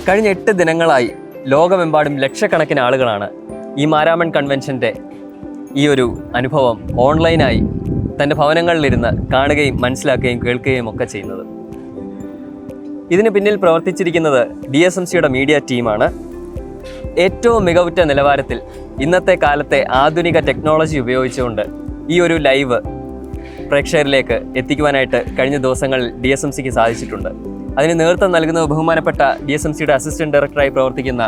കഴിഞ്ഞ 8 ദിനങ്ങളായി ലോകമെമ്പാടും ലക്ഷക്കണക്കിന് ആളുകളാണ് ഈ മാരാമൺ കൺവെൻഷൻ്റെ ഈ ഒരു അനുഭവം ഓൺലൈനായി തൻ്റെ ഭവനങ്ങളിലിരുന്ന് കാണുകയും മനസ്സിലാക്കുകയും കേൾക്കുകയും ഒക്കെ ചെയ്യുന്നത്. ഇതിന് പിന്നിൽ പ്രവർത്തിച്ചിരിക്കുന്നത് DSMCയുടെ മീഡിയ ടീമാണ്. ഏറ്റവും മികവുറ്റ നിലവാരത്തിൽ ഇന്നത്തെ കാലത്തെ ആധുനിക ടെക്നോളജി ഉപയോഗിച്ചുകൊണ്ട് ഈ ഒരു ലൈവ് പ്രേക്ഷകരിലേക്ക് എത്തിക്കുവാനായിട്ട് കഴിഞ്ഞ ദിവസങ്ങളിൽ DSMCക്ക് സാധിച്ചിട്ടുണ്ട്. അതിന് നേതൃത്വം നൽകുന്നത് ബഹുമാനപ്പെട്ട DSMCയുടെ അസിസ്റ്റന്റ് ഡയറക്ടറായി പ്രവർത്തിക്കുന്ന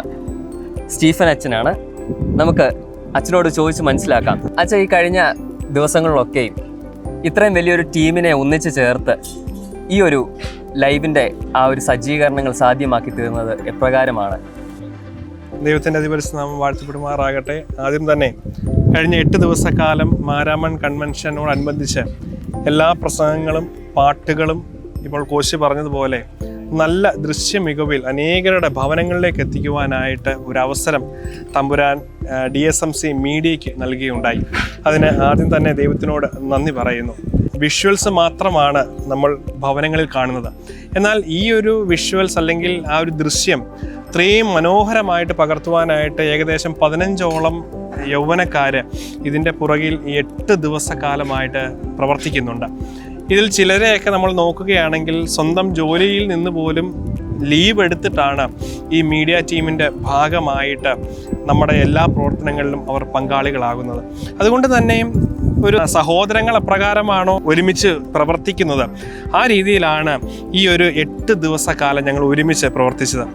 സ്റ്റീഫൻ അച്ഛനാണ്. നമുക്ക് അച്ഛനോട് ചോദിച്ച് മനസ്സിലാക്കാം. അച്ഛൻ ഈ കഴിഞ്ഞ ദിവസങ്ങളിലൊക്കെയും ഇത്രയും വലിയൊരു ടീമിനെ ഒന്നിച്ച് ചേർത്ത് ഈ ഒരു ലൈവിൻ്റെ ആ ഒരു സജ്ജീകരണങ്ങൾ സാധ്യമാക്കി തീർന്നത് എപ്രകാരമാണ്? ദൈവത്തിൻ്റെ അതിപരിശുദ്ധനാമം വാഴ്ത്തപ്പെടുമാറാകട്ടെ. ആദ്യം തന്നെ കഴിഞ്ഞ 8 ദിവസക്കാലം മാരാമൺ കൺവെൻഷനോടനുബന്ധിച്ച് എല്ലാ പ്രസംഗങ്ങളും പാട്ടുകളും ഇപ്പോൾ കോശി പറഞ്ഞതുപോലെ നല്ല ദൃശ്യ മികവിൽ അനേകരുടെ ഭവനങ്ങളിലേക്ക് എത്തിക്കുവാനായിട്ട് ഒരു അവസരം തമ്പുരാൻ DSMC മീഡിയയ്ക്ക് നൽകുകയുണ്ടായി. അതിന് ആദ്യം തന്നെ ദൈവത്തിനോട് നന്ദി പറയുന്നു. വിഷ്വൽസ് മാത്രമാണ് നമ്മൾ ഭവനങ്ങളിൽ കാണുന്നത്. എന്നാൽ ഈ ഒരു വിഷ്വൽസ് അല്ലെങ്കിൽ ആ ഒരു ദൃശ്യം ഇത്രയും മനോഹരമായിട്ട് പകർത്തുവാനായിട്ട് ഏകദേശം 15ഓളം യൗവനക്കാർ ഇതിൻ്റെ പുറകിൽ 8 ദിവസക്കാലമായിട്ട് പ്രവർത്തിക്കുന്നുണ്ട്. ഇതിൽ ചിലരെയൊക്കെ നമ്മൾ നോക്കുകയാണെങ്കിൽ സ്വന്തം ജോലിയിൽ നിന്ന് പോലും ലീവ് എടുത്തിട്ടാണ് ഈ മീഡിയ ടീമിൻ്റെ ഭാഗമായിട്ട് നമ്മുടെ എല്ലാ പ്രവർത്തനങ്ങളിലും അവർ പങ്കാളികളാകുന്നത്. അതുകൊണ്ട് തന്നെയും ഒരു സഹോദരങ്ങൾ എപ്രകാരമാണോ ഒരുമിച്ച് പ്രവർത്തിക്കുന്നത് ആ രീതിയിലാണ് ഈ ഒരു 8 ദിവസക്കാലം ഞങ്ങൾ ഒരുമിച്ച് പ്രവർത്തിച്ചത്.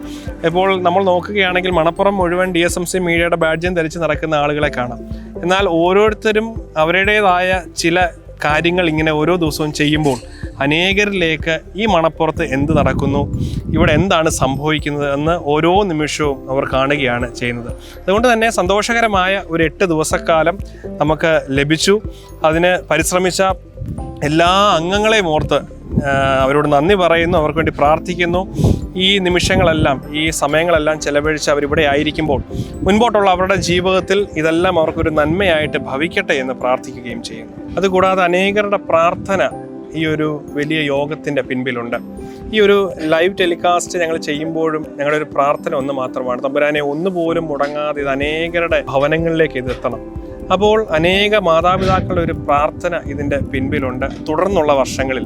ഇപ്പോൾ നമ്മൾ നോക്കുകയാണെങ്കിൽ മണപ്പുറം മുഴുവൻ DSMC മീഡിയയുടെ ബാഡ്ജും ധരിച്ച് നടക്കുന്ന ആളുകളെ കാണാം. എന്നാൽ ഓരോരുത്തരും അവരുടേതായ ചില കാര്യങ്ങൾ ഇങ്ങനെ ഓരോ ദിവസവും ചെയ്യുമ്പോൾ അനേകരിലേക്ക് ഈ മണപ്പുറത്ത് എന്ത് നടക്കുന്നു, ഇവിടെ എന്താണ് സംഭവിക്കുന്നത് എന്ന് ഓരോ നിമിഷവും അവർ കാണുകയാണ് ചെയ്യുന്നത്. അതുകൊണ്ട് തന്നെ സന്തോഷകരമായ ഒരു 8 ദിവസക്കാലം നമുക്ക് ലഭിച്ചു. അതിന് പരിശ്രമിച്ച എല്ലാ അംഗങ്ങളെയും ഓർത്ത് അവരോട് നന്ദി പറയുന്നു, അവർക്ക് വേണ്ടി പ്രാർത്ഥിക്കുന്നു. ഈ നിമിഷങ്ങളെല്ലാം ഈ സമയങ്ങളെല്ലാം ചെലവഴിച്ച് അവരിവിടെ ആയിരിക്കുമ്പോൾ മുൻപോട്ടുള്ള അവരുടെ ജീവിതത്തിൽ ഇതെല്ലാം അവർക്കൊരു നന്മയായിട്ട് ഭവിക്കട്ടെ എന്ന് പ്രാർത്ഥിക്കുകയും ചെയ്യുന്നു. അതുകൂടാതെ അനേകരുടെ പ്രാർത്ഥന ഈ ഒരു വലിയ യോഗത്തിൻ്റെ പിൻപിലുണ്ട്. ഈ ഒരു ലൈവ് ടെലികാസ്റ്റ് ഞങ്ങൾ ചെയ്യുമ്പോഴും ഞങ്ങളുടെ ഒരു പ്രാർത്ഥന ഒന്ന് മാത്രമാണ്, തമ്പുരാനെ ഒന്നുപോലും മുടങ്ങാതെ ഇത് അനേകരുടെ ഭവനങ്ങളിലേക്ക് ഇത് എത്തണം. അപ്പോൾ അനേക മാതാപിതാക്കളുടെ ഒരു പ്രാർത്ഥന ഇതിൻ്റെ പിൻപിലുണ്ട്. തുടർന്നുള്ള വർഷങ്ങളിൽ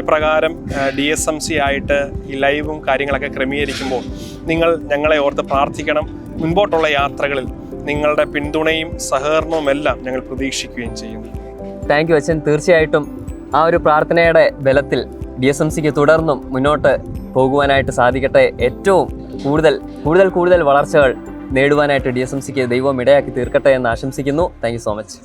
ഇപ്രകാരം DSMC ആയിട്ട് ഈ ലൈവും കാര്യങ്ങളൊക്കെ ക്രമീകരിക്കുമ്പോൾ നിങ്ങൾ ഞങ്ങളെ ഓർത്ത് പ്രാർത്ഥിക്കണം. മുൻപോട്ടുള്ള യാത്രകളിൽ നിങ്ങളുടെ പിന്തുണയും സഹകരണവും എല്ലാം ഞങ്ങൾ പ്രതീക്ഷിക്കുകയും ചെയ്യുന്നു. താങ്ക് യു അച്ഛൻ. തീർച്ചയായിട്ടും ആ ഒരു പ്രാർത്ഥനയുടെ ബലത്തിൽ DSMCക്ക് തുടർന്നും മുന്നോട്ട് പോകുവാനായിട്ട് സാധിക്കട്ടെ. ഏറ്റവും കൂടുതൽ വളർച്ചകൾ നേടുവാനായിട്ട് DSMCക്ക് ദൈവം ഇടയാക്കി തീർക്കട്ടെ എന്ന് ആശംസിക്കുന്നു. Thank you so much.